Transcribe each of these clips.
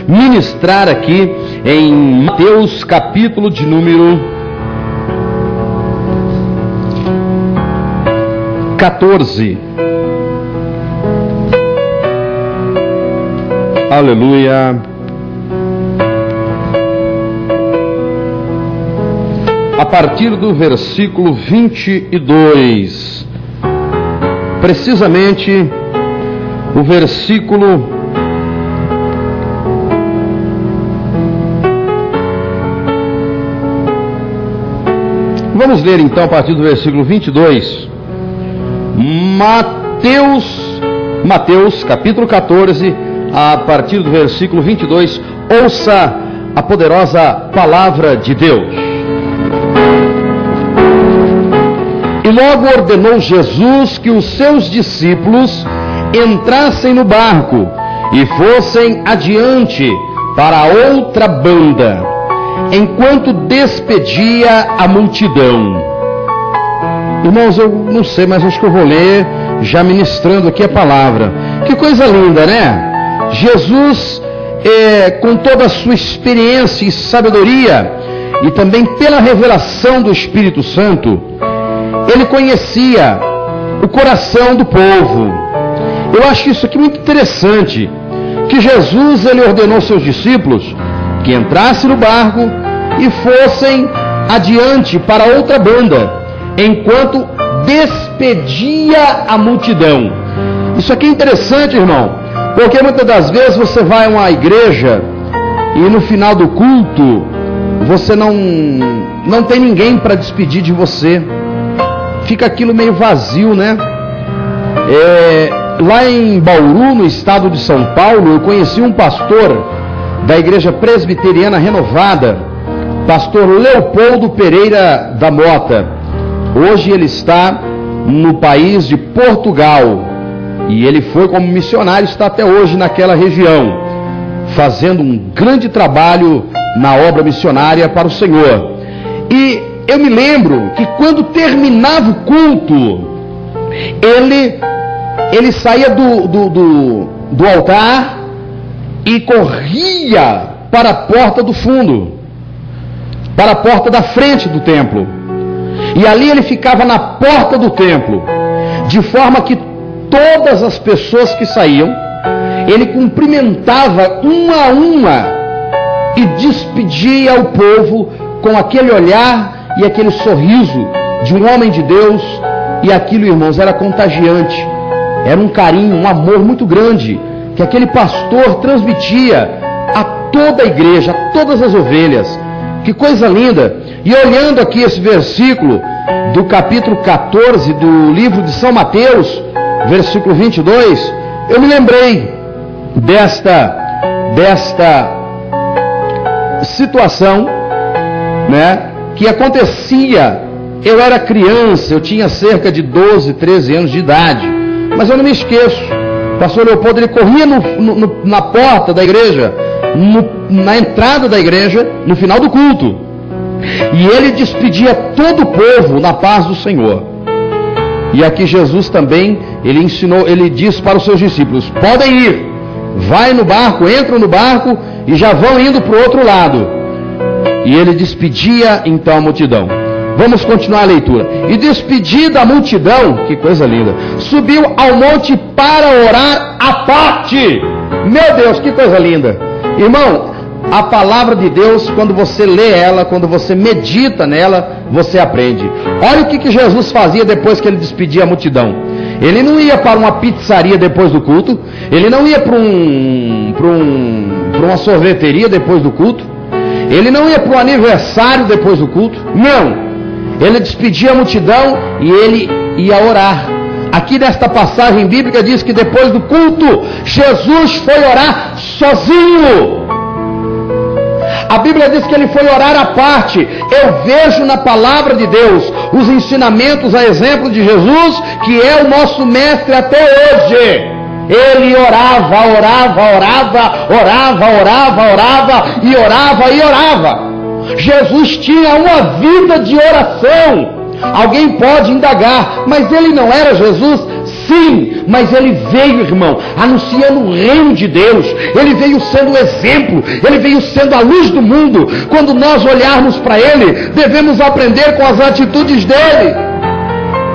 ministrar aqui em Mateus, capítulo de número 14. Aleluia. A partir do versículo 22, precisamente o versículo 22, Mateus capítulo 14, a partir do versículo 22, ouça a poderosa palavra de Deus. E logo ordenou Jesus que os seus discípulos entrassem no barco e fossem adiante para outra banda, enquanto despedia a multidão. Irmãos, eu não sei, mas acho que eu vou ler já ministrando aqui a palavra. Que coisa linda, né? Jesus, com toda a sua experiência e sabedoria, e também pela revelação do Espírito Santo, ele conhecia o coração do povo. Eu acho isso aqui muito interessante, que Jesus, ele ordenou seus discípulos que entrassem no barco e fossem adiante para outra banda, enquanto despedia a multidão. Isso aqui é interessante, irmão, porque muitas das vezes você vai a uma igreja e no final do culto você não tem ninguém para despedir de você. Fica aquilo meio vazio, né? Lá em Bauru, no estado de São Paulo, eu conheci um pastor da Igreja Presbiteriana Renovada, pastor Leopoldo Pereira da Mota. Hoje ele está no país de Portugal, e ele foi como missionário, está até hoje naquela região, fazendo um grande trabalho na obra missionária para o Senhor. E eu me lembro que quando terminava o culto, ele saía do altar e corria para a porta do fundo, para a porta da frente do templo. E ali ele ficava na porta do templo, de forma que todas as pessoas que saíam, ele cumprimentava uma a uma e despedia o povo com aquele olhar e aquele sorriso de um homem de Deus. E aquilo, irmãos, era contagiante. Era um carinho, um amor muito grande que aquele pastor transmitia a toda a igreja, a todas as ovelhas. Que coisa linda! E olhando aqui esse versículo do capítulo 14 do livro de São Mateus, versículo 22, eu me lembrei desta situação, né, que acontecia. Eu era criança, eu tinha cerca de 12, 13 anos de idade, mas eu não me esqueço. O pastor Leopoldo, ele corria na porta da igreja, na entrada da igreja, no final do culto, e ele despedia todo o povo na paz do Senhor. E aqui Jesus também, ele ensinou, ele disse para os seus discípulos: podem ir, vai no barco, entram no barco e já vão indo para o outro lado. E ele despedia então a multidão. Vamos continuar a leitura. E despedida a multidão, que coisa linda, subiu ao monte para orar à parte. Meu Deus, que coisa linda. Irmão, a palavra de Deus, quando você lê ela, quando você medita nela, você aprende. Olha o que Jesus fazia depois que ele despedia a multidão. Ele não ia para uma pizzaria depois do culto, ele não ia para uma sorveteria depois do culto, ele não ia para um aniversário depois do culto, não. Ele despedia a multidão e ele ia orar. Aqui nesta passagem bíblica diz que depois do culto, Jesus foi orar sozinho. A Bíblia diz que ele foi orar à parte. Eu vejo na palavra de Deus os ensinamentos a exemplo de Jesus, que é o nosso mestre até hoje. Ele orava e orava. Jesus tinha uma vida de oração. Alguém pode indagar, mas ele não era Jesus? Sim, mas ele veio, irmão, anunciando o reino de Deus. Ele veio sendo o exemplo, ele veio sendo a luz do mundo. Quando nós olharmos para ele, devemos aprender com as atitudes dele.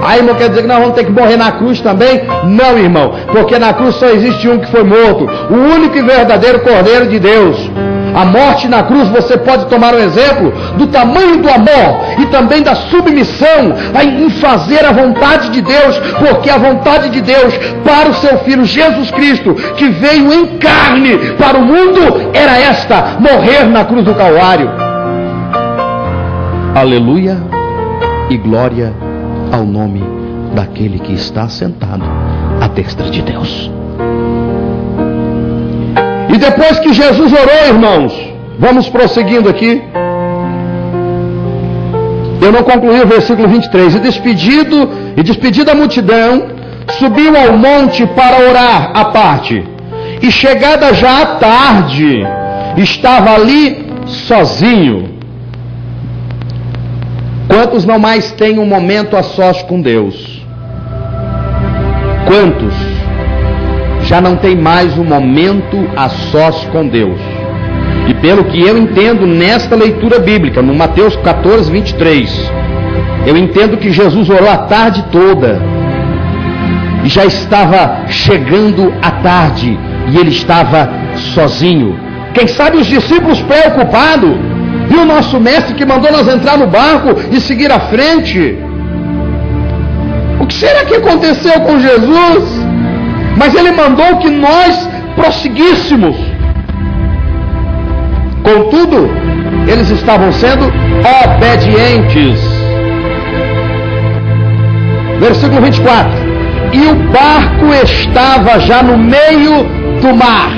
Aí não quer dizer que nós vamos ter que morrer na cruz também? Não, irmão, porque na cruz só existe um que foi morto, o único e verdadeiro Cordeiro de Deus. A morte na cruz, você pode tomar um exemplo do tamanho do amor e também da submissão em fazer a vontade de Deus, porque a vontade de Deus para o seu Filho Jesus Cristo, que veio em carne para o mundo, era esta: morrer na cruz do Calvário. Aleluia e glória ao nome daquele que está sentado à destra de Deus. E depois que Jesus orou, irmãos, vamos prosseguindo aqui. Eu não concluí o versículo 23. E despedida a multidão, subiu ao monte para orar à parte. E chegada já a tarde, estava ali sozinho. Quantos não mais têm um momento a sós com Deus? Quantos já não tem mais um momento a sós com Deus? E pelo que eu entendo nesta leitura bíblica, no Mateus 14, 23, eu entendo que Jesus orou a tarde toda, e já estava chegando a tarde, e ele estava sozinho. Quem sabe os discípulos preocupados, e o nosso mestre que mandou nós entrar no barco e seguir à frente. O que será que aconteceu com Jesus? Mas ele mandou que nós prosseguíssemos. Contudo, eles estavam sendo obedientes. Versículo 24. E o barco estava já no meio do mar,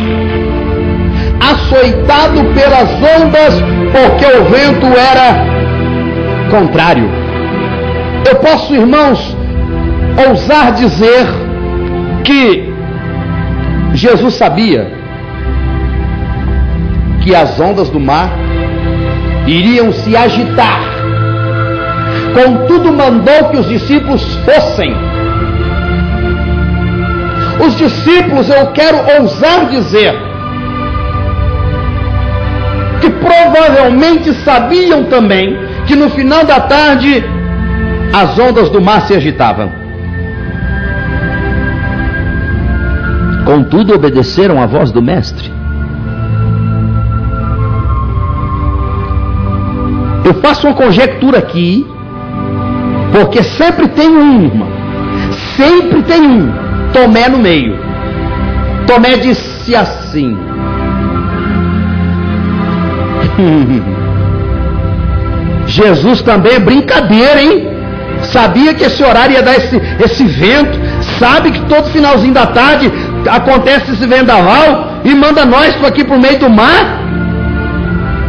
açoitado pelas ondas, porque o vento era contrário. Eu posso, irmãos, ousar dizer que Jesus sabia que as ondas do mar iriam se agitar. Contudo, mandou que os discípulos fossem. Os discípulos, eu quero ousar dizer, que provavelmente sabiam também que no final da tarde as ondas do mar se agitavam. Contudo, obedeceram à voz do Mestre. Eu faço uma conjectura aqui, porque sempre tem um, irmão. Sempre tem um. Tomé no meio. Tomé disse assim: Jesus também é brincadeira, hein? Sabia que esse horário ia dar esse vento. Sabe que todo finalzinho da tarde acontece esse vendaval e manda nós aqui pro meio do mar?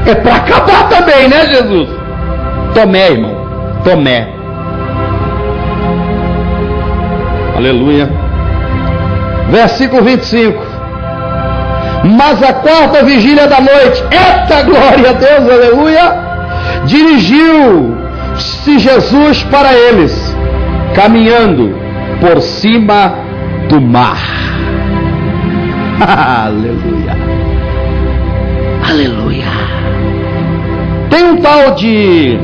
É para acabar também, né, Jesus? Tomé, irmão. Tomé. Aleluia. Versículo 25. Mas a quarta vigília da noite, eita glória a Deus, aleluia, dirigiu-se Jesus para eles, caminhando por cima do mar. Aleluia. Aleluia. Tem um tal de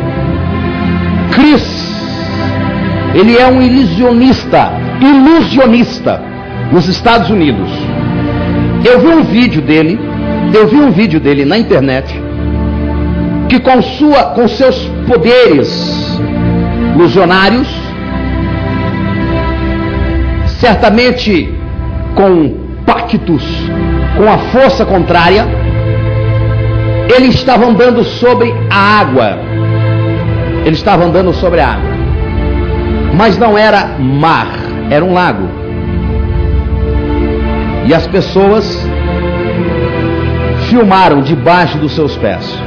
Chris. Ele é um ilusionista nos Estados Unidos. Eu vi um vídeo dele na internet, que com seus poderes ilusionários, certamente com pactos com a força contrária, ele estava andando sobre a água. Ele estava andando sobre a água. Mas não era mar, era um lago. E as pessoas filmaram debaixo dos seus pés.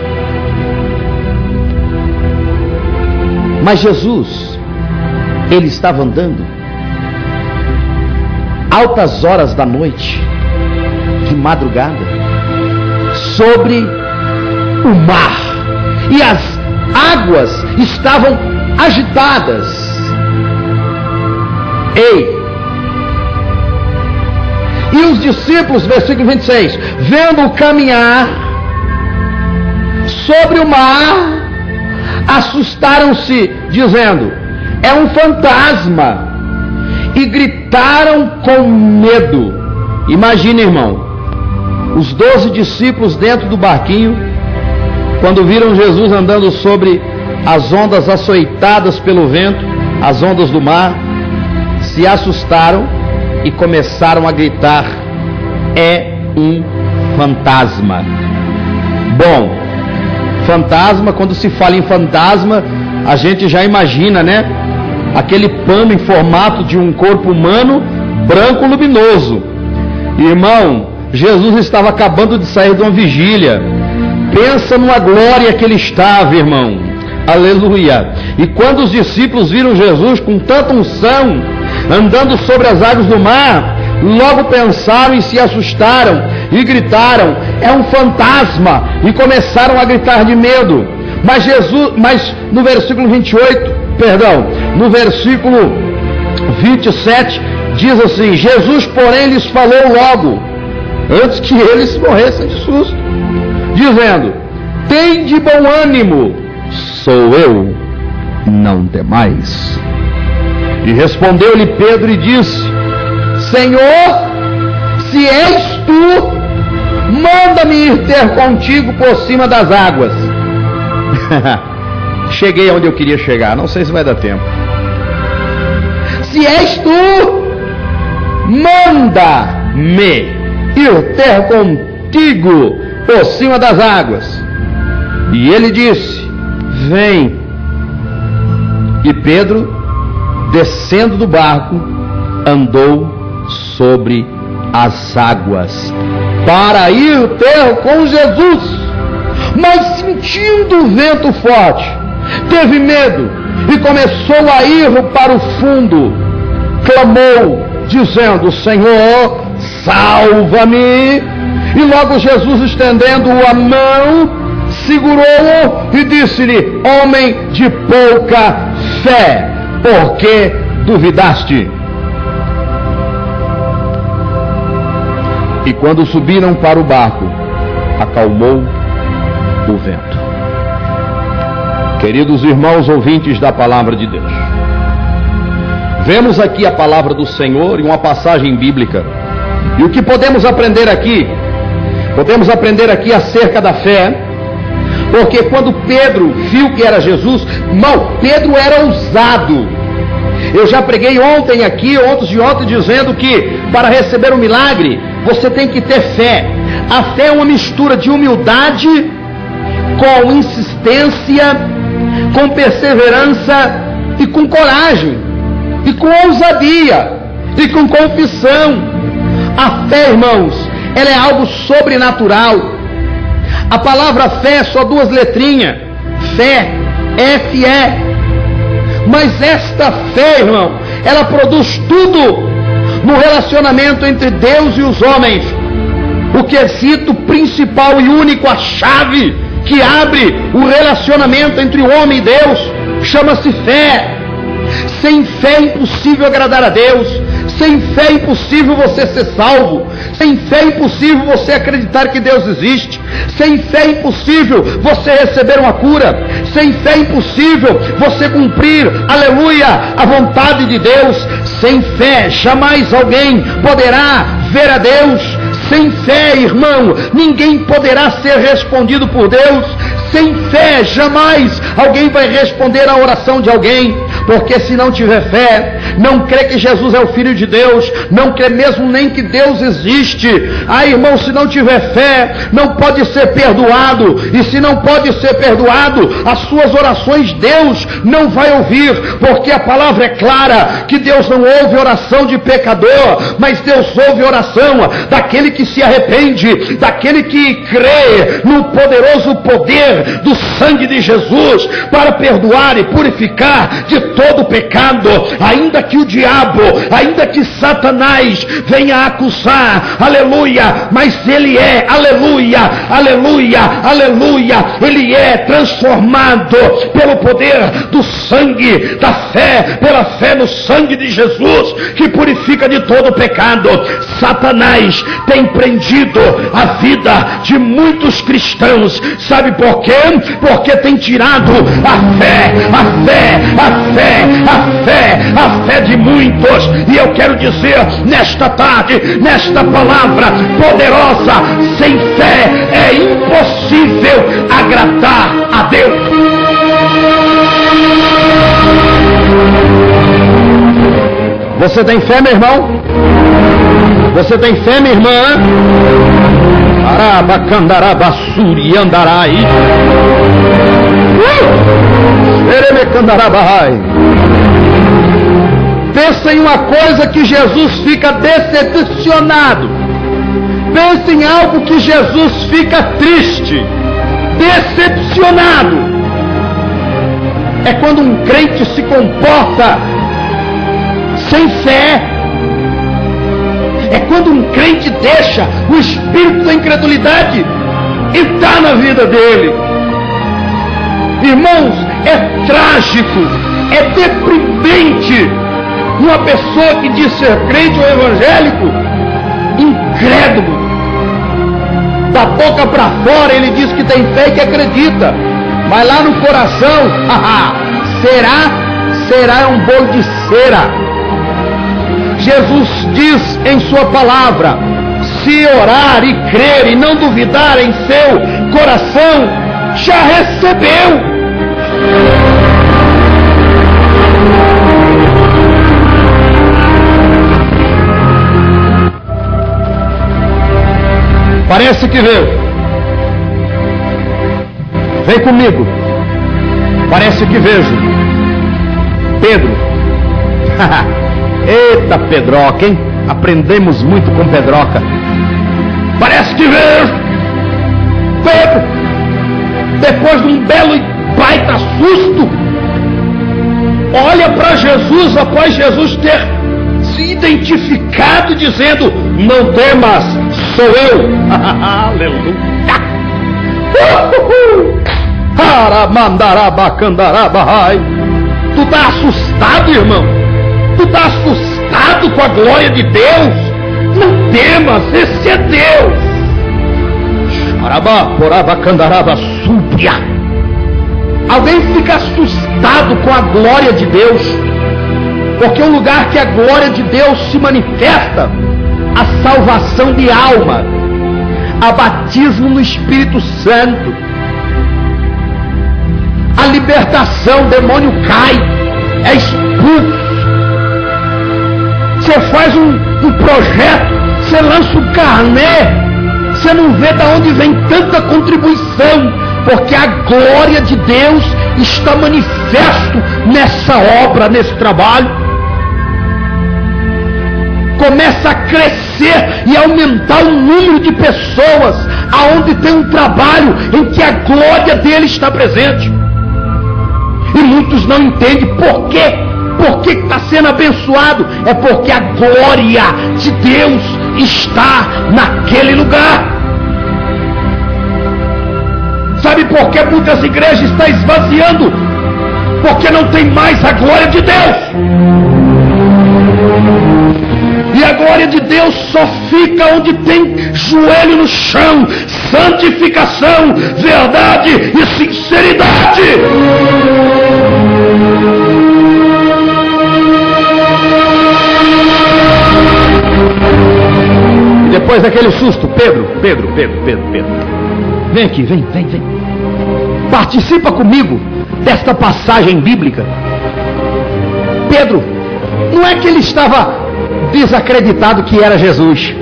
Mas Jesus, ele estava andando altas horas da noite, de madrugada, sobre o mar, e as águas estavam agitadas. Ei, E os discípulos, versículo 26, vendo-o caminhar sobre o mar, assustaram-se, dizendo: é um fantasma, e gritaram com medo. Imagina, irmão, os 12 discípulos dentro do barquinho, quando viram Jesus andando sobre as ondas açoitadas pelo vento, as ondas do mar, se assustaram e começaram a gritar: é um fantasma. Bom, fantasma, quando se fala em fantasma, a gente já imagina, né? Aquele pano em formato de um corpo humano, branco luminoso. Irmão, Jesus estava acabando de sair de uma vigília. Pensa numa glória que ele estava, irmão. Aleluia. E quando os discípulos viram Jesus com tanta unção, andando sobre as águas do mar, logo pensaram e se assustaram e gritaram: é um fantasma, e começaram a gritar de medo. Mas no versículo 27 diz assim: Jesus, porém, lhes falou logo, antes que eles morressem de susto, dizendo: tende bom ânimo, sou eu, não temais. E respondeu-lhe Pedro e disse: Senhor, se és tu, manda-me ir ter contigo por cima das águas. Cheguei onde eu queria chegar, não sei se vai dar tempo. Se és tu, manda-me ir ter contigo por cima das águas. E ele disse: vem. E Pedro, descendo do barco, andou sobre as águas para ir ter com Jesus. Mas sentindo o vento forte, teve medo e começou a ir para o fundo. Clamou, dizendo: Senhor, salva-me. E logo Jesus, estendendo a mão, segurou-o e disse-lhe: homem de pouca fé, por que duvidaste? E quando subiram para o barco, acalmou o vento. Queridos irmãos ouvintes da palavra de Deus, vemos aqui a palavra do Senhor em uma passagem bíblica. E o que podemos aprender aqui? Podemos aprender aqui acerca da fé, porque quando Pedro viu que era Jesus, irmão, Pedro era ousado. Eu já preguei ontem aqui, antes de ontem, dizendo que para receber um milagre, você tem que ter fé. A fé é uma mistura de humildade, com insistência, com perseverança e com coragem, e com ousadia, e com confissão. A fé, irmãos, ela é algo sobrenatural. A palavra fé é só 2 letrinhas, fé, F-E. Mas esta fé, irmão, ela produz tudo no relacionamento entre Deus e os homens. O quesito principal e único, a chave que abre o relacionamento entre o homem e Deus, chama-se fé. Sem fé é impossível agradar a Deus. Sem fé é impossível você ser salvo. Sem fé é impossível você acreditar que Deus existe. Sem fé é impossível você receber uma cura. Sem fé é impossível você cumprir, aleluia, a vontade de Deus. Sem fé jamais alguém poderá ver a Deus. Sem fé, irmão, ninguém poderá ser respondido por Deus. Sem fé, jamais alguém vai responder a oração de alguém. Porque se não tiver fé, não crê que Jesus é o Filho de Deus, não crê mesmo nem que Deus existe. Irmão, se não tiver fé, não pode ser perdoado. E se não pode ser perdoado, as suas orações Deus não vai ouvir. Porque a palavra é clara, que Deus não ouve oração de pecador, mas Deus ouve oração daquele que se arrepende, daquele que crê no poderoso poder poder do sangue de Jesus para perdoar e purificar de todo pecado, ainda que o diabo, ainda que Satanás venha acusar, aleluia, mas ele é, aleluia, aleluia, aleluia, ele é transformado pelo poder do sangue, da fé, pela fé no sangue de Jesus, que purifica de todo pecado. Satanás tem prendido a vida de muitos cristãos, sabe por quê? Porque tem tirado a fé, a fé, a fé, a fé, a fé de muitos. E eu quero dizer nesta tarde, nesta palavra poderosa, sem fé é impossível agradar a Deus. Você tem fé, meu irmão? Você tem fé, minha irmã? Arabacandarabasuri andarai. Eremecandarabahai. Pensa em uma coisa que Jesus fica decepcionado. Pensa em algo que Jesus fica triste, decepcionado. É quando um crente se comporta sem fé. É quando um crente deixa o espírito da incredulidade entrar na vida dele. Irmãos, é trágico, é deprimente uma pessoa que diz ser crente ou evangélico, incrédulo. Da boca para fora ele diz que tem fé e que acredita, mas lá no coração, será um bolo de cera. Jesus diz em sua palavra: se orar e crer e não duvidar em seu coração, já recebeu. Parece que veio. Vem comigo. Parece que vejo. Pedro. Eita Pedroca, hein? Aprendemos muito com Pedroca. Parece que vejo. Pedro, depois de um belo e baita susto, olha para Jesus após Jesus ter se identificado, dizendo: não temas, sou eu. Aleluia. Tu está assustado, irmão? Tu está assustado com a glória de Deus? Não temas, esse é Deus. Alguém fica assustado com a glória de Deus, porque o lugar que a glória de Deus se manifesta, a salvação de alma, a batismo no Espírito Santo, a libertação, o demônio cai, é expulso. Você faz um projeto, você lança um carnê, você não vê de onde vem tanta contribuição, porque a glória de Deus está manifesto nessa obra, nesse trabalho. Começa a crescer e aumentar o número de pessoas aonde tem um trabalho em que a glória dele está presente. E muitos não entendem por quê. Por que está sendo abençoado? É porque a glória de Deus está naquele lugar. Sabe por que muitas igrejas estão esvaziando? Porque não tem mais a glória de Deus. E a glória de Deus só fica onde tem joelho no chão, santificação, verdade e sinceridade. E depois daquele susto, Pedro. Vem aqui, vem. Participa comigo desta passagem bíblica. Pedro, não é que ele estava desacreditado que era Jesus.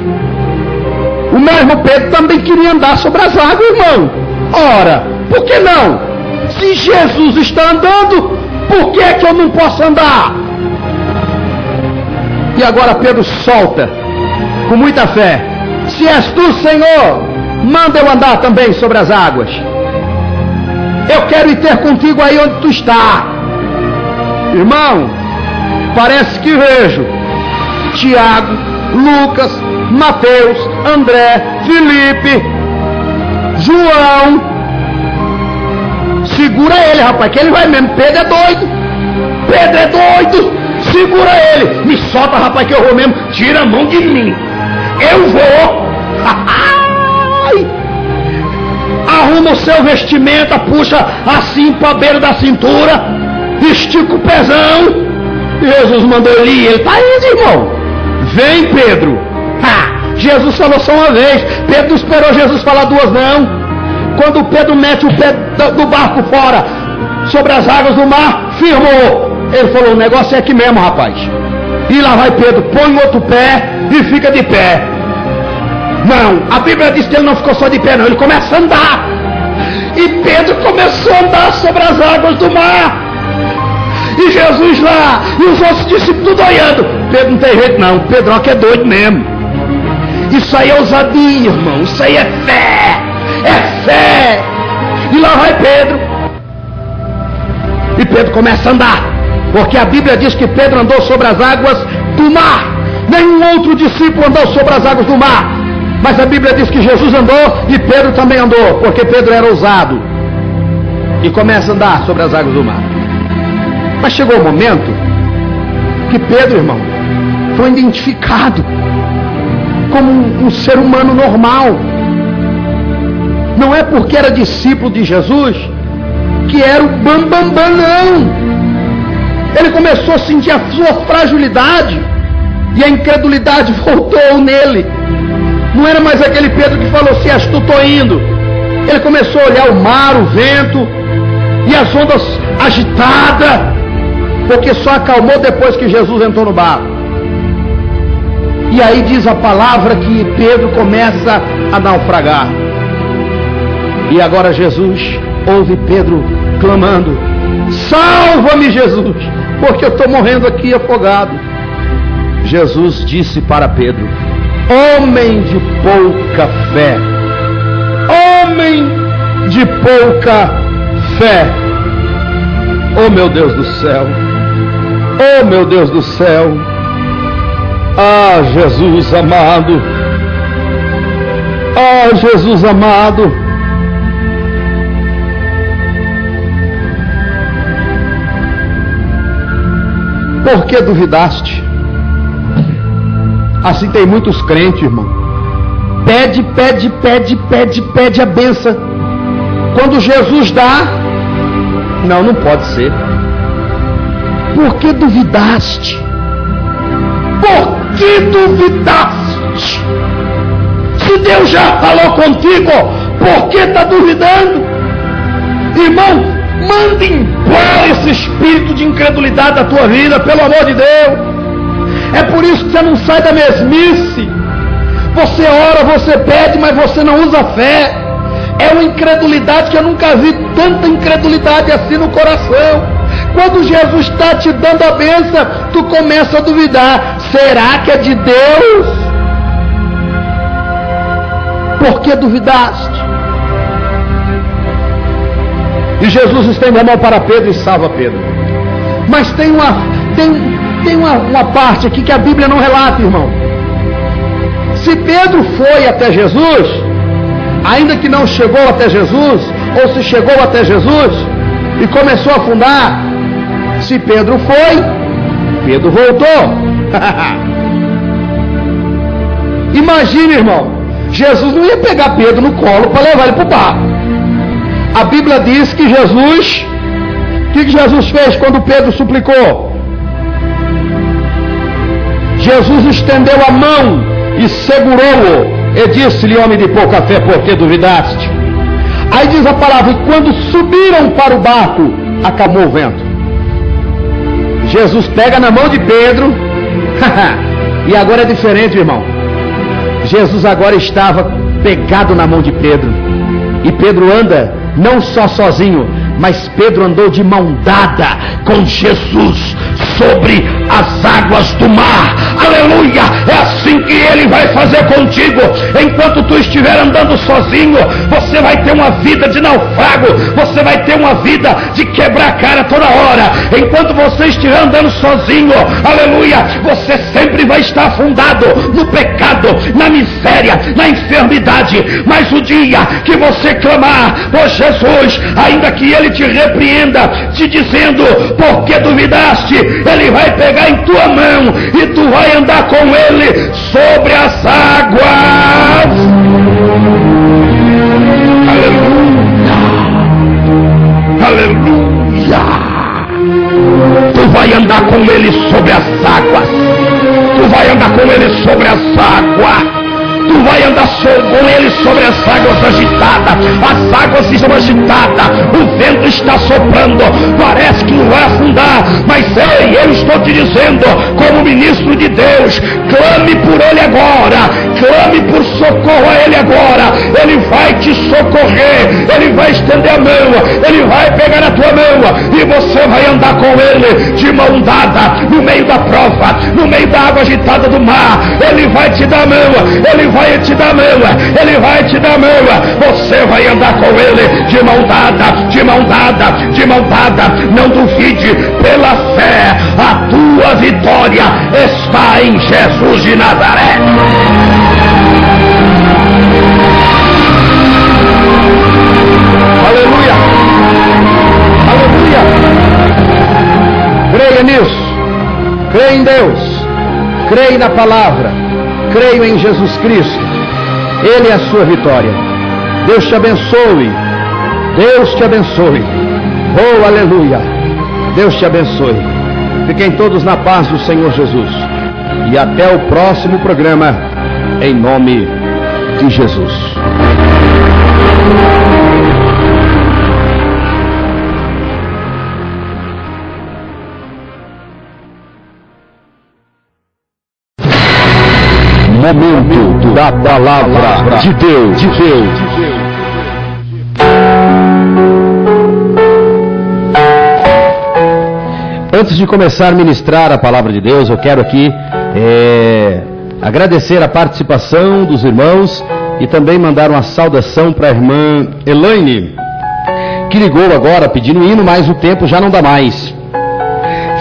O mesmo Pedro também queria andar sobre as águas, irmão. Ora, por que não? Se Jesus está andando, por que é que eu não posso andar? E agora Pedro solta, com muita fé: se és tu, Senhor, manda eu andar também sobre as águas. eu quero ir ter contigo aí onde tu está. Irmão, parece que vejo Tiago, Lucas, Mateus, André, Felipe, João. Segura ele, rapaz, que ele vai mesmo. Pedro é doido. Pedro é doido. Segura ele. Me solta, rapaz, que eu vou mesmo. Tira a mão de mim. Eu vou. Arruma o seu vestimenta, puxa assim para a beira da cintura, estica o pezão. Jesus mandou ele ir. Ele tá indo, irmão. Vem, Pedro. Jesus falou só uma vez. Pedro não esperou Jesus falar duas, não. Quando Pedro mete o pé do barco fora, sobre as águas do mar, firmou. Ele falou, o negócio é aqui mesmo, rapaz. E lá vai Pedro, põe outro pé e fica de pé. Não, a Bíblia diz que ele não ficou só de pé, não. Ele começa a andar. E Pedro começou a andar sobre as águas do mar. E Jesus lá, e os outros discípulos tudo olhando. Pedro não tem jeito não, Pedro que é doido mesmo. Isso aí é ousadia, irmão. Isso aí é fé. É fé. E lá vai Pedro. E Pedro começa a andar. Porque a Bíblia diz que Pedro andou sobre as águas do mar. Nenhum outro discípulo andou sobre as águas do mar. Mas a Bíblia diz que Jesus andou e Pedro também andou. Porque Pedro era ousado. E começa a andar sobre as águas do mar. Mas chegou o momento que Pedro, irmão, foi identificado como um ser humano normal. Não é porque era discípulo de Jesus que era o bambambam, não. Ele começou a sentir a sua fragilidade e a incredulidade voltou nele. Não era mais aquele Pedro que falou assim, tu tô indo. Ele começou a olhar o mar, o vento e as ondas agitadas, porque só acalmou depois que Jesus entrou no barco. E aí diz a palavra que Pedro começa a naufragar. E agora Jesus ouve Pedro clamando, salva-me, Jesus, porque eu estou morrendo aqui afogado. Jesus disse para Pedro, homem de pouca fé, homem de pouca fé. Oh meu Deus do céu, oh meu Deus do céu. Ah, Jesus amado, ah, Jesus amado. Por que duvidaste? Assim tem muitos crentes, irmão. Pede, pede, pede, pede, pede a bênção. Quando Jesus dá, não pode ser. Por que duvidaste? Por que duvidaste? Se Deus já falou contigo, por que está duvidando? Irmão, manda embora esse espírito de incredulidade da tua vida, pelo amor de Deus. É por isso que você não sai da mesmice. Você ora, você pede, mas você não usa fé. É uma incredulidade que eu nunca vi tanta incredulidade assim no coração. Quando Jesus está te dando a bênção, tu começa a duvidar. Será que é de Deus? Por que duvidaste? E Jesus estende a mão para Pedro e salva Pedro. Mas tem uma parte aqui que a Bíblia não relata, irmão. Se Pedro foi até Jesus, ainda que não chegou até Jesus, ou se chegou até Jesus e começou a afundar, se Pedro foi, Pedro voltou. Imagina, irmão, Jesus não ia pegar Pedro no colo para levar ele para o barco. A Bíblia diz que Jesus, o que Jesus fez quando Pedro suplicou? Jesus estendeu a mão e segurou-o e disse-lhe, homem de pouca fé, por que duvidaste? Aí diz a palavra, e quando subiram para o barco, acalmou o vento. Jesus pega na mão de Pedro, e agora é diferente, irmão. Jesus agora estava pegado na mão de Pedro, e Pedro anda não só sozinho, mas Pedro andou de mão dada com Jesus. sobre as águas do mar. Aleluia! É assim que Ele vai fazer contigo. Enquanto tu estiver andando sozinho, você vai ter uma vida de naufrago, você vai ter uma vida de quebrar a cara toda hora. Enquanto você estiver andando sozinho, aleluia, você sempre vai estar afundado no pecado, na miséria, na enfermidade. Mas o dia que você clamar por Jesus, ainda que Ele te repreenda, te dizendo, por que duvidaste? Ele vai pegar em tua mão e tu vai andar com Ele sobre as águas. Aleluia! Aleluia! Tu vai andar com Ele sobre as águas. Tu vai andar com Ele sobre as águas. Tu vai andar com Ele sobre as águas agitadas. As águas estão agitadas, o vento está soprando, parece que não vai afundar, mas ei, eu estou te dizendo, como ministro de Deus, clame por Ele agora, clame por socorro a Ele agora. Ele vai te socorrer, Ele vai estender a mão, Ele vai pegar a tua mão e você vai andar com Ele de mão dada, no meio da prova, no meio da água agitada do mar. Ele vai te dar a mão, Ele vai te dar a mão, Ele vai te dar a mão. Você vai andar com Ele de mão dada, de mão dada, de mão dada. Não duvide, pela fé a tua vitória está em Jesus de Nazaré. Aleluia! Aleluia! Creia nisso, creia em Deus, creia na palavra, creio em Jesus Cristo. Ele é a sua vitória. Deus te abençoe. Deus te abençoe. Oh, aleluia. Deus te abençoe. Fiquem todos na paz do Senhor Jesus. E até o próximo programa, em nome de Jesus. Momento da palavra de Deus. Antes de começar a ministrar a palavra de Deus, eu quero aqui agradecer a participação dos irmãos e também mandar uma saudação para a irmã Elaine, que ligou agora pedindo hino, mas o tempo já não dá mais.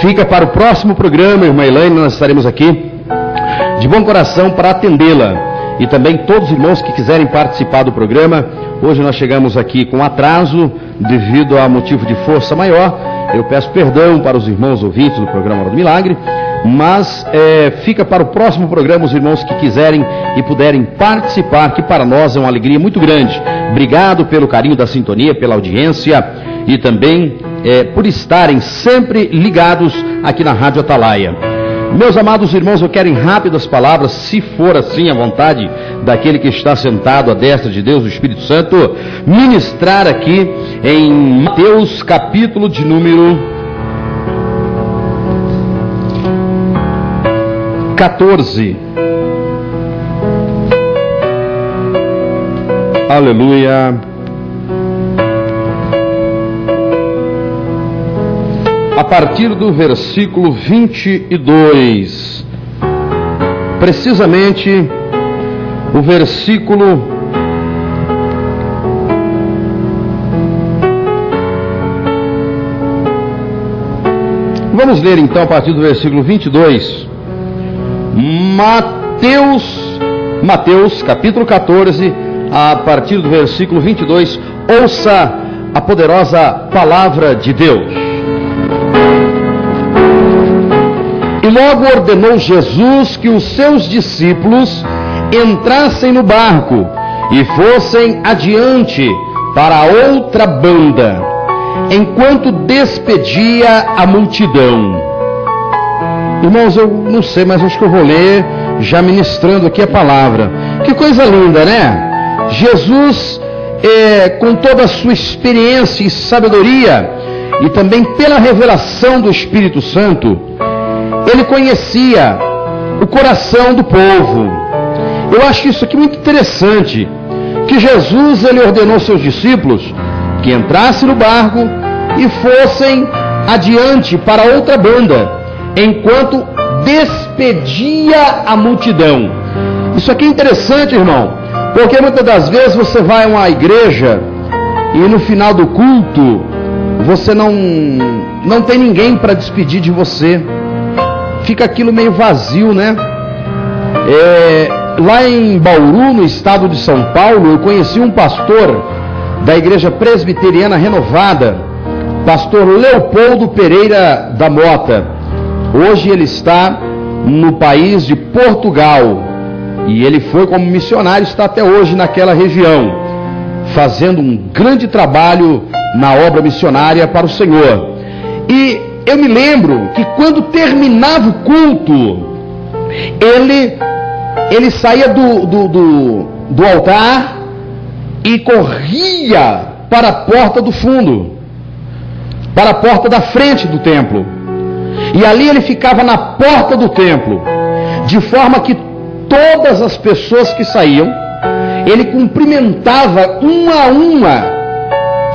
Fica para o próximo programa, irmã Elaine, nós estaremos aqui de bom coração para atendê-la. E também todos os irmãos que quiserem participar do programa. Hoje nós chegamos aqui com atraso devido a motivo de força maior. Eu peço perdão para os irmãos ouvintes do programa Hora do Milagre, mas fica para o próximo programa os irmãos que quiserem e puderem participar, que para nós é uma alegria muito grande. Obrigado pelo carinho da sintonia, pela audiência e também por estarem sempre ligados aqui na Rádio Atalaia. Meus amados irmãos, eu quero em rápidas palavras, se for assim a vontade daquele que está sentado à destra de Deus, o Espírito Santo, ministrar aqui em Mateus capítulo de número 14. Aleluia. A partir do versículo 22, precisamente o versículo vamos ler então a partir do versículo 22, Mateus capítulo 14, a partir do versículo 22, ouça a poderosa palavra de Deus. E logo ordenou Jesus que os seus discípulos entrassem no barco e fossem adiante para outra banda, enquanto despedia a multidão. Irmãos, eu não sei, mas acho que eu vou ler já ministrando aqui a palavra. Que coisa linda, né? Jesus, com toda a sua experiência e sabedoria, e também pela revelação do Espírito Santo, ele conhecia o coração do povo. Eu acho isso aqui muito interessante, que Jesus, ele ordenou aos seus discípulos que entrassem no barco e fossem adiante para outra banda, enquanto despedia a multidão. Isso aqui é interessante, irmão, porque muitas das vezes você vai a uma igreja e no final do culto você não tem ninguém para despedir de você. Fica aquilo meio vazio, né? Lá em Bauru, no estado de São Paulo, eu conheci um pastor da Igreja Presbiteriana Renovada, pastor Leopoldo Pereira da Mota. Hoje ele está no país de Portugal e ele foi como missionário, está até hoje naquela região, fazendo um grande trabalho na obra missionária para o Senhor. E eu me lembro que quando terminava o culto, ele saía do altar e corria para a porta do fundo, para a porta da frente do templo. E ali ele ficava na porta do templo, de forma que todas as pessoas que saíam, ele cumprimentava uma a uma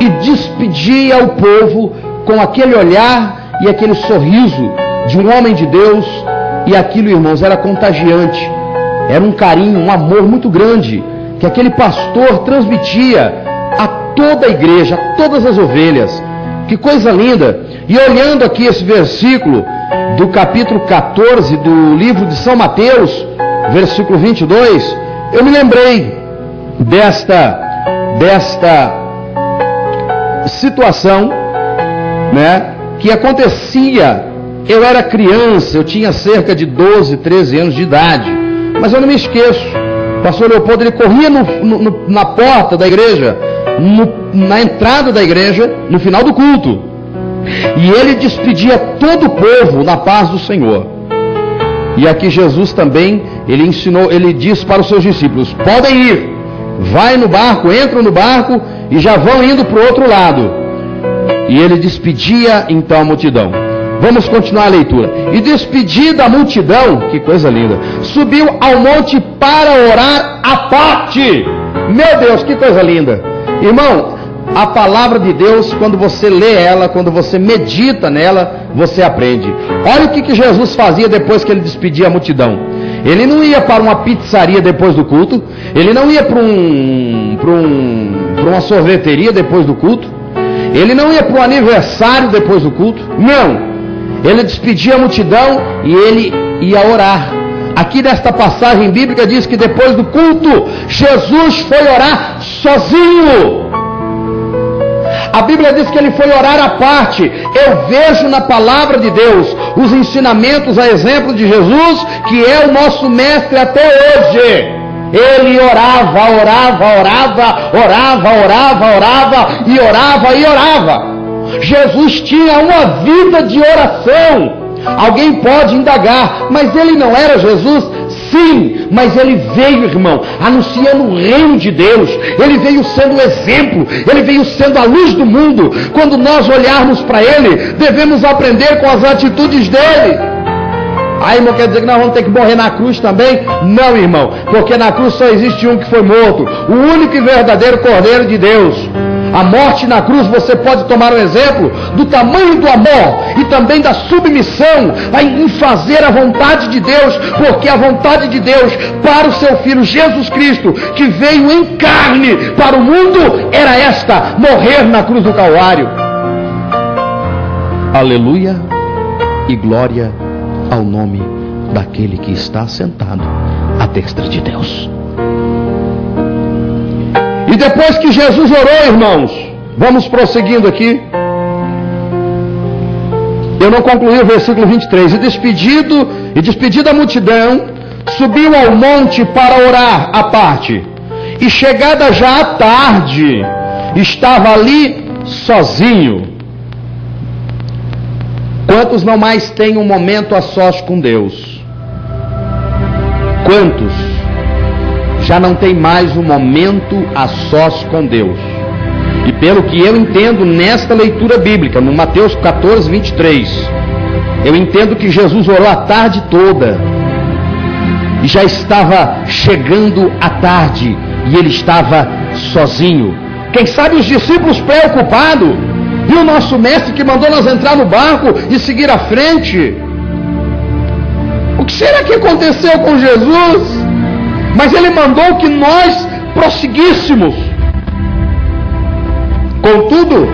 e despedia o povo com aquele olhar e aquele sorriso de um homem de Deus. E aquilo, irmãos, era contagiante. Era um carinho, um amor muito grande que aquele pastor transmitia a toda a igreja, a todas as ovelhas. Que coisa linda! E olhando aqui esse versículo do capítulo 14 do livro de São Mateus, versículo 22, eu me lembrei desta situação, né, que acontecia. Eu era criança, eu tinha cerca de 12, 13 anos de idade, mas eu não me esqueço. O pastor Leopoldo, ele corria na porta da igreja, na entrada da igreja, no final do culto, e ele despedia todo o povo na paz do Senhor. E aqui Jesus também, ele ensinou, ele disse para os seus discípulos: podem ir, vai no barco, entram no barco e já vão indo para o outro lado. E ele despedia então a multidão. Vamos continuar a leitura. E despedida a multidão, que coisa linda, subiu ao monte para orar à parte. Meu Deus, que coisa linda. Irmão, a palavra de Deus, quando você lê ela, quando você medita nela, você aprende. Olha o que Jesus fazia depois que ele despedia a multidão. Ele não ia para uma pizzaria depois do culto, ele não ia para uma sorveteria depois do culto, ele não ia para um aniversário depois do culto, não. Ele despedia a multidão e ele ia orar. Aqui nesta passagem bíblica diz que depois do culto, Jesus foi orar sozinho. A Bíblia diz que ele foi orar à parte. Eu vejo na palavra de Deus os ensinamentos a exemplo de Jesus, que é o nosso mestre até hoje. Ele orava e orava. Jesus tinha uma vida de oração. Alguém pode indagar, mas ele não era Jesus? Sim, mas ele veio, irmão, anunciando o reino de Deus. Ele veio sendo exemplo, ele veio sendo a luz do mundo. Quando nós olharmos para ele, devemos aprender com as atitudes dele. Aí, irmão, quer dizer que nós vamos ter que morrer na cruz também? Não, irmão, porque na cruz só existe um que foi morto, o único e verdadeiro Cordeiro de Deus. A morte na cruz, você pode tomar um exemplo do tamanho do amor e também da submissão em fazer a vontade de Deus, porque a vontade de Deus para o seu Filho Jesus Cristo, que veio em carne para o mundo, era esta: morrer na cruz do Calvário. Aleluia e glória ao nome daquele que está sentado à destra de Deus. E depois que Jesus orou, irmãos, vamos prosseguindo aqui. Eu não concluí o versículo 23. E despedida a multidão, subiu ao monte para orar à parte. E chegada já a tarde, estava ali sozinho. Quantos não mais têm um momento a sós com Deus? Quantos já não tem mais um momento a sós com Deus? E pelo que eu entendo nesta leitura bíblica, no Mateus 14, 23, eu entendo que Jesus orou a tarde toda, e já estava chegando a tarde, e ele estava sozinho. Quem sabe os discípulos preocupados, e o nosso mestre que mandou nós entrar no barco e seguir à frente. que será que aconteceu com Jesus? Mas ele mandou que nós prosseguíssemos. Contudo,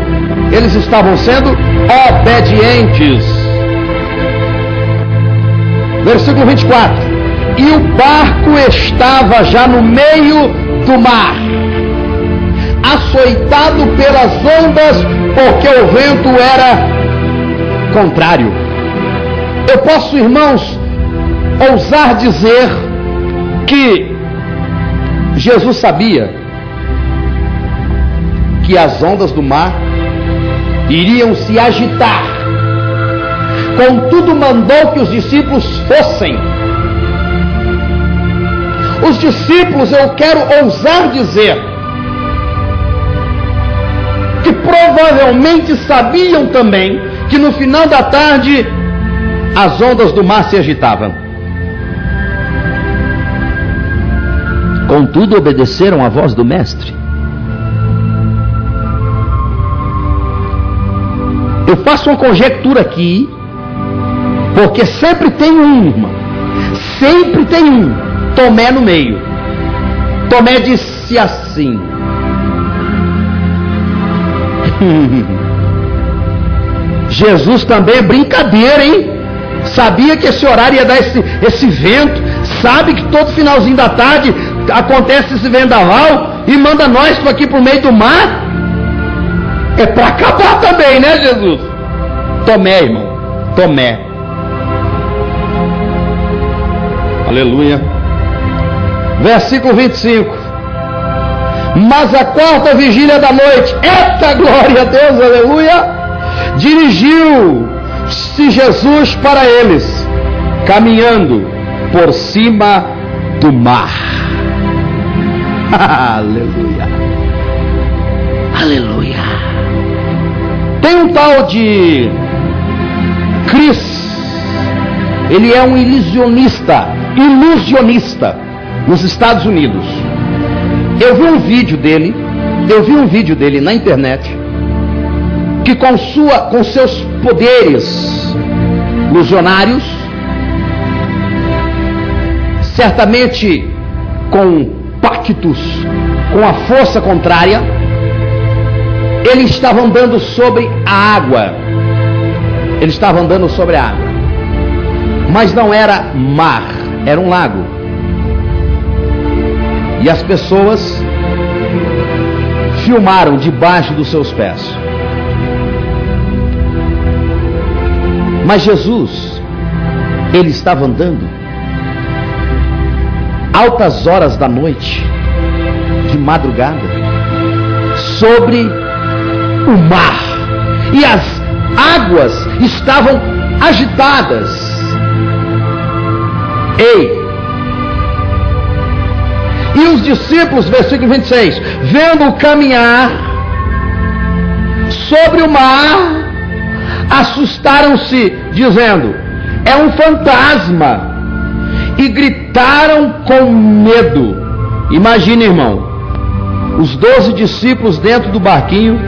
eles estavam sendo obedientes. Versículo 24. E o barco estava já no meio do mar, açoitado pelas ondas, porque o vento era contrário. Eu posso, irmãos, ousar dizer que Jesus sabia que as ondas do mar iriam se agitar. Contudo, mandou que os discípulos fossem. Os discípulos, eu quero ousar dizer, que provavelmente sabiam também que no final da tarde as ondas do mar se agitavam. Contudo, obedeceram à voz do Mestre. Eu faço uma conjectura aqui, porque sempre tem um, irmão. Sempre tem um. Tomé no meio. Tomé disse assim: Jesus também é brincadeira, hein? Sabia que esse horário ia dar esse vento. Sabe que todo finalzinho da tarde acontece esse vendaval e manda nós aqui pro meio do mar. É para acabar também, né, Jesus? Tomé, irmão. Tomé. Aleluia. Versículo 25. Mas a quarta vigília da noite, eita glória a Deus, aleluia, dirigiu-se Jesus para eles, caminhando por cima do mar. Aleluia. Aleluia. Tem um tal de Chris. Ele é um ilusionista nos Estados Unidos. Eu vi um vídeo dele na internet, que com seus poderes ilusionários, certamente com pactos com a força contrária, ele estava andando sobre a água. Ele estava andando sobre a água. Mas não era mar, era um lago. E as pessoas filmaram debaixo dos seus pés. Mas Jesus, ele estava andando altas horas da noite, de madrugada, sobre o mar. E as águas estavam agitadas. Ei! E os discípulos, versículo 26, vendo-o caminhar sobre o mar, assustaram-se, dizendo: é um fantasma, e gritaram com medo. Imagine, irmão, os 12 discípulos dentro do barquinho,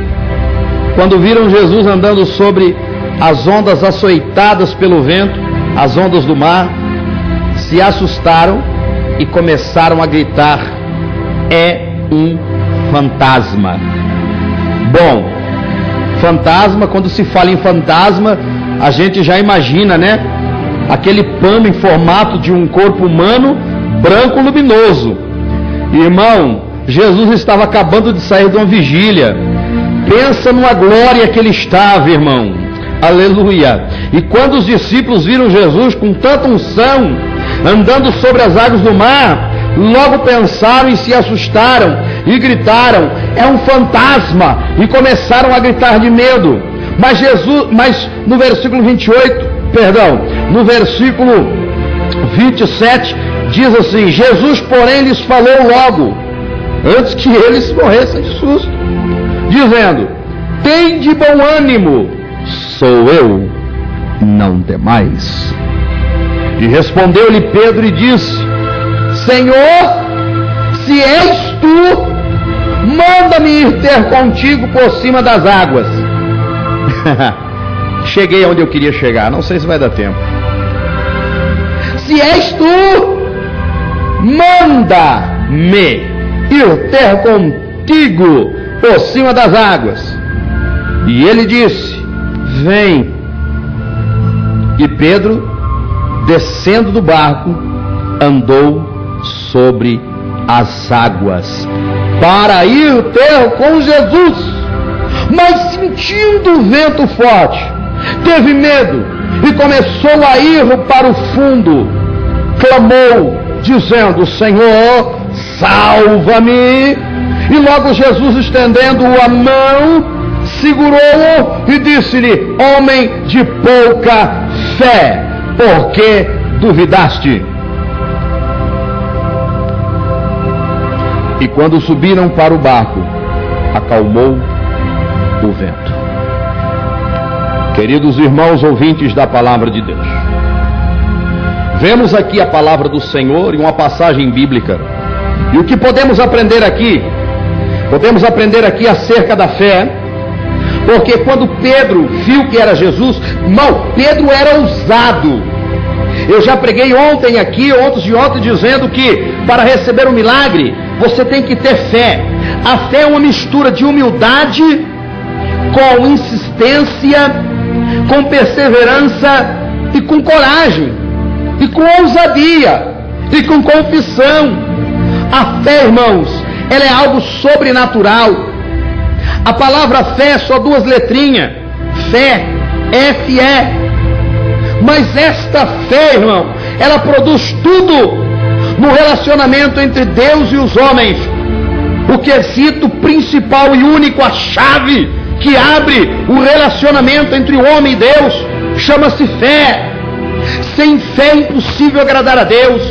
quando viram Jesus andando sobre as ondas açoitadas pelo vento, as ondas do mar, se assustaram e começaram a gritar: é um fantasma. Bom, fantasma, quando se fala em fantasma, a gente já imagina, né? Aquele pano em formato de um corpo humano, branco luminoso. Irmão, Jesus estava acabando de sair de uma vigília. Pensa numa glória que ele estava, irmão. Aleluia. E quando os discípulos viram Jesus com tanta unção, andando sobre as águas do mar, logo pensaram e se assustaram e gritaram: é um fantasma, e começaram a gritar de medo. Mas no versículo 27 diz assim: Jesus, porém, lhes falou logo, antes que eles morressem de susto, dizendo: tende bom ânimo, sou eu, não temais. E respondeu-lhe Pedro e disse: Senhor, se és tu, manda-me ir ter contigo por cima das águas. Cheguei onde eu queria chegar, não sei se vai dar tempo. se és tu, manda-me ir ter contigo por cima das águas. E ele disse: vem. E Pedro, descendo do barco, andou sobre as águas para ir ter com Jesus. Mas sentindo o vento forte, teve medo e começou a ir para o fundo. Clamou, dizendo: Senhor, salva-me. E logo Jesus, estendendo a mão, segurou-o e disse-lhe: homem de pouca fé, por que duvidaste? E quando subiram para o barco, acalmou o vento. Queridos irmãos ouvintes da palavra de Deus, vemos aqui a palavra do Senhor em uma passagem bíblica. E o que podemos aprender aqui? Podemos aprender aqui acerca da fé, porque quando Pedro viu que era Jesus, irmão, Pedro era ousado. Eu já preguei ontem aqui, ontem de ontem, dizendo que para receber um milagre, você tem que ter fé. A fé é uma mistura de humildade, com insistência, com perseverança e com coragem, e com ousadia, e com confissão. A fé, irmãos, ela é algo sobrenatural. A palavra fé é só duas letrinhas, fé, F-E. Mas esta fé, irmão, ela produz tudo no relacionamento entre Deus e os homens. O quesito principal e único, a chave que abre o relacionamento entre o homem e Deus, chama-se fé. Sem fé é impossível agradar a Deus.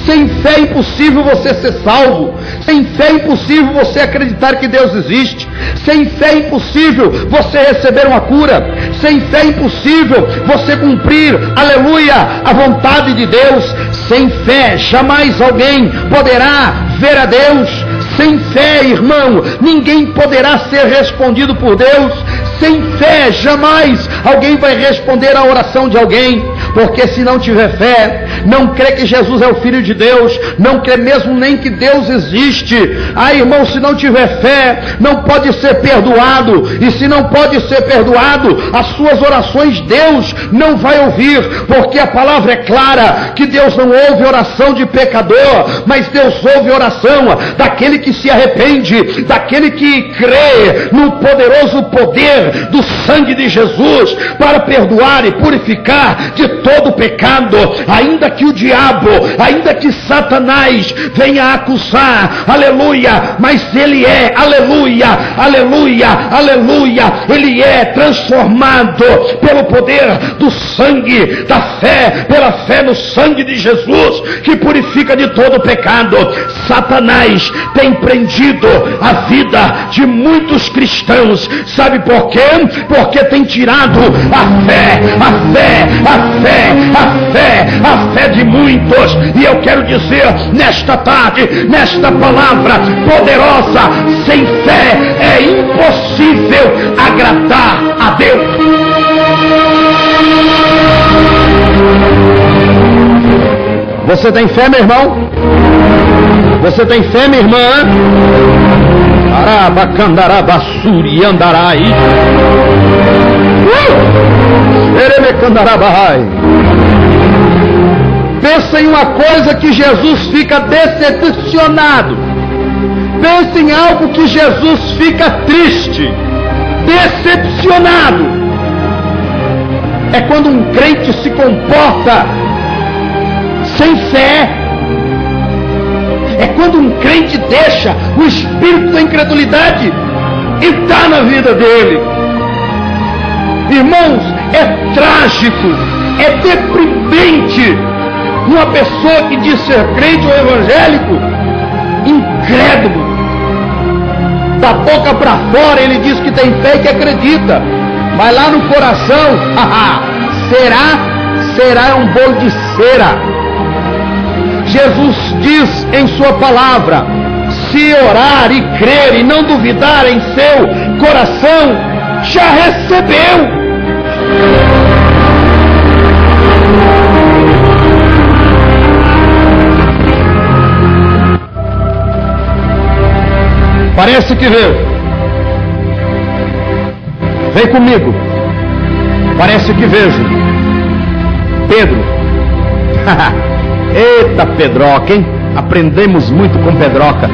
Sem fé é impossível você ser salvo. Sem fé é impossível você acreditar que Deus existe. Sem fé é impossível você receber uma cura. Sem fé é impossível você cumprir, aleluia, a vontade de Deus. Sem fé jamais alguém poderá ver a Deus. Sem fé, irmão, ninguém poderá ser respondido por Deus. Sem fé, jamais alguém vai responder à oração de alguém. Porque se não tiver fé, não crê que Jesus é o Filho de Deus, não crê mesmo nem que Deus existe. Ah, irmão, se não tiver fé, não pode ser perdoado. E se não pode ser perdoado, as suas orações Deus não vai ouvir. Porque a palavra é clara, que Deus não ouve oração de pecador, mas Deus ouve oração daquele que se arrepende, daquele que crê no poderoso poder do sangue de Jesus para perdoar e purificar de todo pecado. Ainda que o diabo, ainda que Satanás venha acusar, aleluia, mas ele é, aleluia, aleluia, aleluia, ele é transformado pelo poder do sangue, da fé, pela fé no sangue de Jesus, que purifica de todo pecado. Satanás tem prendido a vida de muitos cristãos, sabe por quê? Porque tem tirado a fé, a fé, a fé, a fé, a fé de muitos. E eu quero dizer nesta tarde, nesta palavra poderosa, sem fé é impossível agradar a Deus. Você tem fé, meu irmão? Você tem fé, minha irmã? Arabacandarabasuri andarai. Pensa em uma coisa que Jesus fica decepcionado. Pensa em algo que Jesus fica triste, decepcionado. É quando um crente se comporta sem fé. É quando um crente deixa o espírito da incredulidade entrar na vida dele. Irmãos, é trágico, é deprimente uma pessoa que diz ser crente ou evangélico, incrédulo. Da boca para fora ele diz que tem fé e que acredita, mas lá no coração, será um bolo de cera. Jesus diz em sua palavra: se orar e crer e não duvidar em seu coração, já recebeu. Parece que vejo. Vem comigo. Parece que vejo. Pedro. Eita, Pedroca, hein? Aprendemos muito com Pedroca.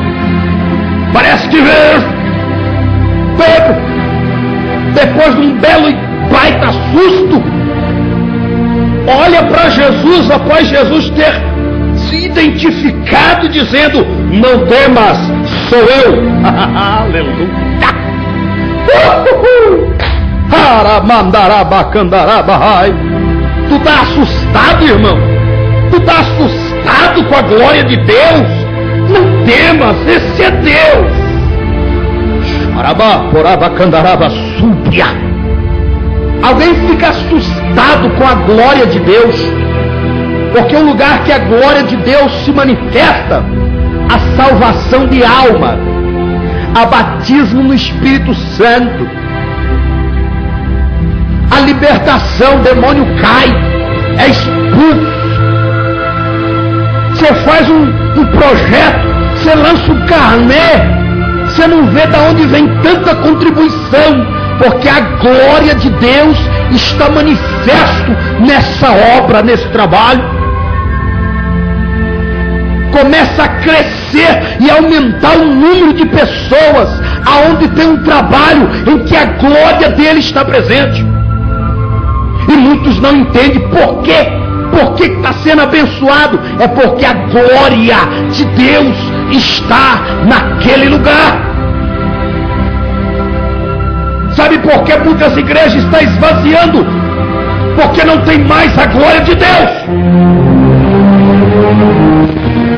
Parece que vejo. Pedro, depois de um belo e baita susto, olha para Jesus após Jesus ter se identificado, dizendo: não temas, sou eu. Aleluia. Tu tá assustado, irmão? Tu tá assustado com a glória de Deus? Não temas, esse é Deus. Alguém fica assustado com a glória de Deus, porque o lugar que a glória de Deus se manifesta, a salvação de alma, a batismo no Espírito Santo, a libertação, o demônio cai, é expulso. Você faz um projeto, você lança um carnê, você não vê de onde vem tanta contribuição, porque a glória de Deus está manifesto nessa obra, nesse trabalho. Começa a crescer e aumentar o número de pessoas aonde tem um trabalho em que a glória dele está presente. E muitos não entendem por quê. Por que está sendo abençoado? É porque a glória de Deus está naquele lugar. Sabe por que muitas igrejas estão esvaziando? Porque não tem mais a glória de Deus.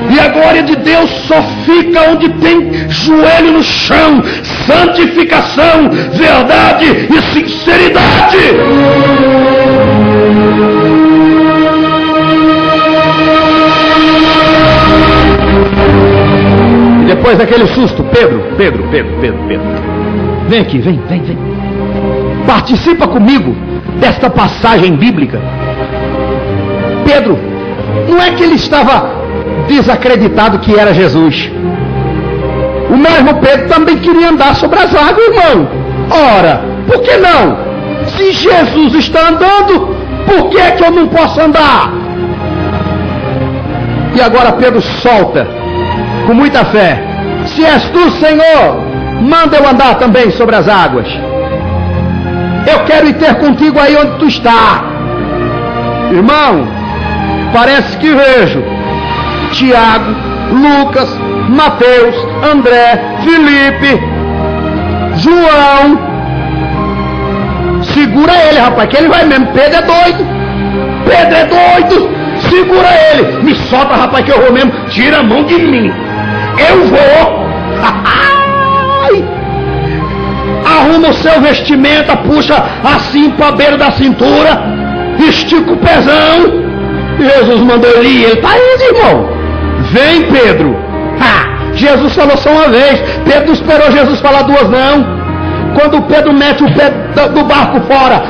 E a glória de Deus só fica onde tem joelho no chão, santificação, verdade e sinceridade. E depois daquele susto, Pedro. Vem aqui, vem. Participa comigo desta passagem bíblica. Pedro, não é que ele estava desacreditado que era Jesus. O mesmo Pedro também queria andar sobre as águas, irmão. Ora, por que não? Se Jesus está andando, por que é que eu não posso andar? E agora Pedro solta, com muita fé: se és tu, Senhor, manda eu andar também sobre as águas. Eu quero ir ter contigo aí onde tu está. Irmão, parece que vejo Tiago, Lucas, Mateus, André, Felipe, João. Segura ele, rapaz, que ele vai mesmo. Pedro é doido. Segura ele. Me solta, rapaz, que eu vou mesmo. Tira a mão de mim. Eu vou. Arruma o seu vestimenta, puxa assim para a beira da cintura, estica o pezão. Jesus mandou ele ir, ele está indo, irmão. Vem, Pedro. Jesus falou só uma vez. Pedro não esperou Jesus falar duas, não. Quando Pedro mete o pé do barco fora,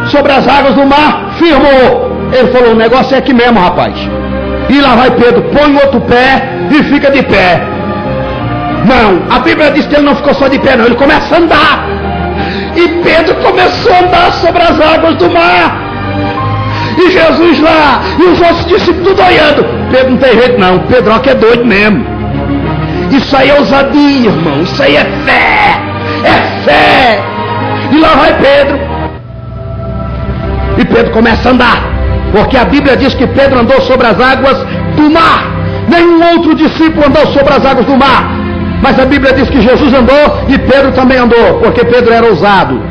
sobre as águas do mar, firmou. Ele falou: o negócio é aqui mesmo, rapaz. E lá vai Pedro, põe o outro pé e fica de pé. Não, a Bíblia diz que ele não ficou só de pé, não. Ele começa a andar. E Pedro começou a andar sobre as águas do mar. E Jesus lá, e os outros discípulos tudo olhando. Pedro não tem jeito não, Pedro é doido mesmo. Isso aí é ousadia, irmão. Isso aí é fé. É fé. E lá vai Pedro. E Pedro começa a andar. Porque a Bíblia diz que Pedro andou sobre as águas do mar. Nenhum outro discípulo andou sobre as águas do mar. Mas a Bíblia diz que Jesus andou e Pedro também andou. Porque Pedro era ousado.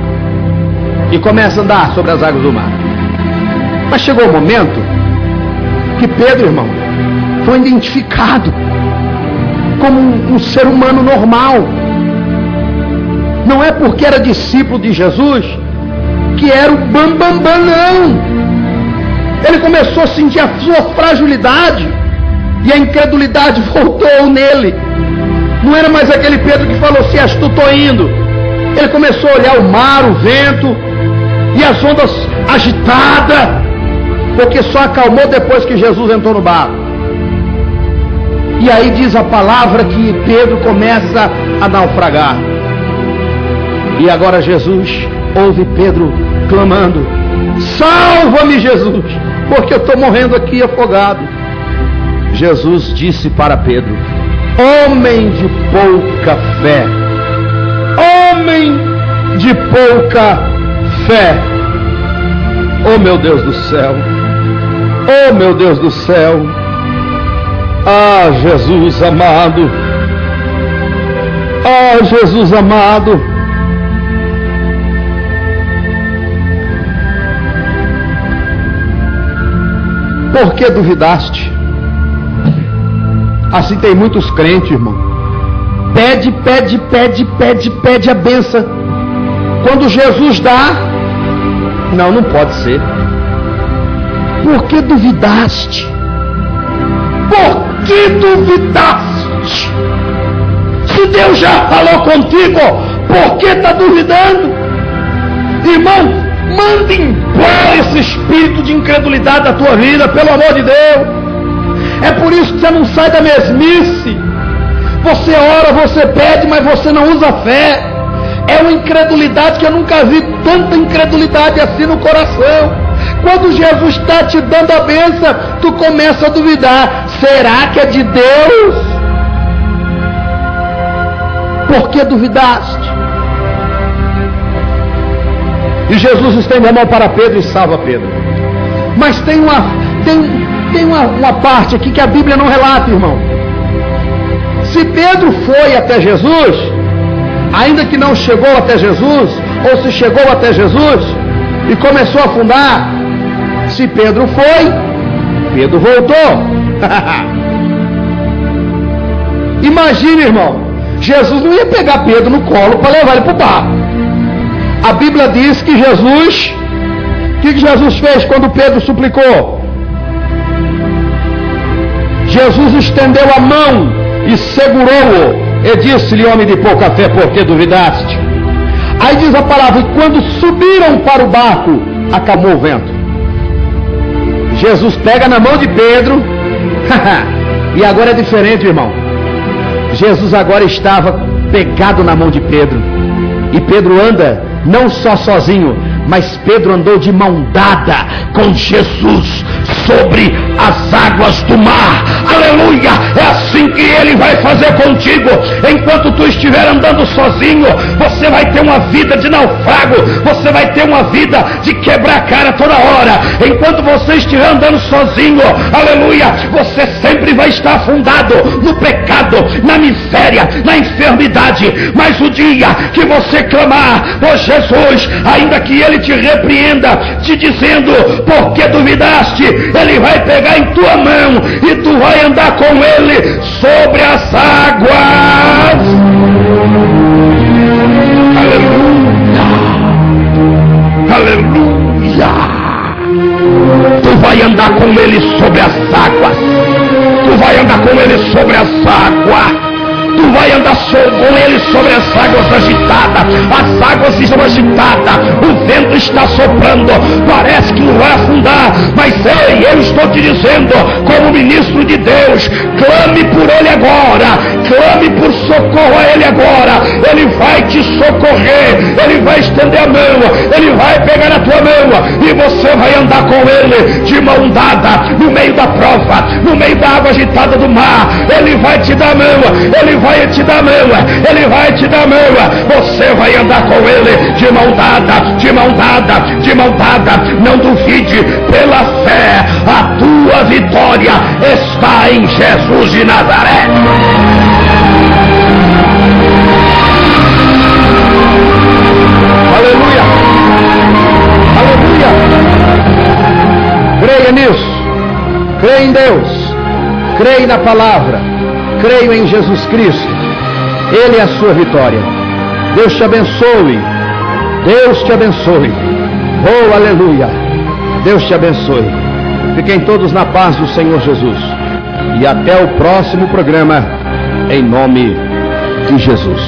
E começa a andar sobre as águas do mar. Mas chegou o momento que Pedro, irmão, foi identificado como um ser humano normal. Não é porque era discípulo de Jesus que era o bambambam, não. Ele começou a sentir a sua fragilidade e a incredulidade voltou nele. Não era mais aquele Pedro que falou: se és tu, estou indo. Ele começou a olhar o mar, o vento e as ondas agitadas, porque só acalmou depois que Jesus entrou no barco. E aí diz a palavra que Pedro começa a naufragar. E agora Jesus ouve Pedro clamando: salva-me, Jesus, porque eu estou morrendo aqui afogado. Jesus disse para Pedro: homem de pouca fé, homem de pouca fé. Oh meu Deus do céu, oh meu Deus do céu. Ah, Jesus amado, ah, Jesus amado. Por que duvidaste? Assim tem muitos crentes, irmão. Pede, pede, pede, pede, pede a benção. Quando Jesus dá, não pode ser. Por que duvidaste? Por que duvidaste? Se Deus já falou contigo, por que está duvidando? Irmão, manda embora esse espírito de incredulidade da tua vida, pelo amor de Deus. É por isso que você não sai da mesmice. Você ora, você pede, mas você não usa fé. É uma incredulidade que eu nunca vi tanta incredulidade assim no coração. Quando Jesus está te dando a bênção, tu começa a duvidar: será que é de Deus? Por que duvidaste? E Jesus estende a mão para Pedro e salva Pedro. Mas tem uma parte aqui que a Bíblia não relata, irmão. Se Pedro foi até Jesus, ainda que não chegou até Jesus, ou se chegou até Jesus e começou a afundar, se Pedro foi, Pedro voltou. Imagina, irmão, Jesus não ia pegar Pedro no colo para levar ele para o barco. A Bíblia diz que Jesus, o que Jesus fez quando Pedro suplicou? Jesus estendeu a mão e segurou-o e disse-lhe: homem de pouca fé, por que duvidaste? Aí diz a palavra: e quando subiram para o barco, acalmou o vento. Jesus pega na mão de Pedro. E agora é diferente, irmão. Jesus agora estava pegado na mão de Pedro. E Pedro anda não só sozinho, mas Pedro andou de mão dada com Jesus sobre as águas do mar. Aleluia! É assim que Ele vai fazer contigo. Enquanto tu estiver andando sozinho, você vai ter uma vida de naufrago, você vai ter uma vida de quebrar a cara toda hora. Enquanto você estiver andando sozinho, aleluia, você sempre vai estar afundado no pecado, na miséria, na enfermidade. Mas o dia que você clamar por Jesus, ainda que Ele te repreenda, te dizendo: por que duvidaste? Ele vai pegar em tua mão e tu vai andar com Ele sobre as águas. Aleluia! Aleluia! Tu vai andar com Ele sobre as águas. Tu vai andar com Ele sobre as águas. Tu vai andar com Ele sobre as águas agitadas. As águas estão agitadas, o vento está soprando, parece que não vai afundar, mas ei, eu estou te dizendo, como ministro de Deus, clame por Ele agora, clame por socorro a Ele agora. Ele vai te socorrer, Ele vai estender a mão, Ele vai pegar a tua mão e você vai andar com Ele de mão dada, no meio da prova, no meio da água agitada do mar. Ele vai te dar a mão, Ele vai te dar a mão, Ele vai te dar a mão. Você vai andar com Ele de mão dada, de mão dada, de mão dada. Não duvide, pela fé a tua vitória está em Jesus de Nazaré. Aleluia, aleluia. Creia nisso, creia em Deus, creia na palavra, creio em Jesus Cristo. Ele é a sua vitória. Deus te abençoe. Deus te abençoe. Oh, aleluia. Deus te abençoe. Fiquem todos na paz do Senhor Jesus. E até o próximo programa, em nome de Jesus.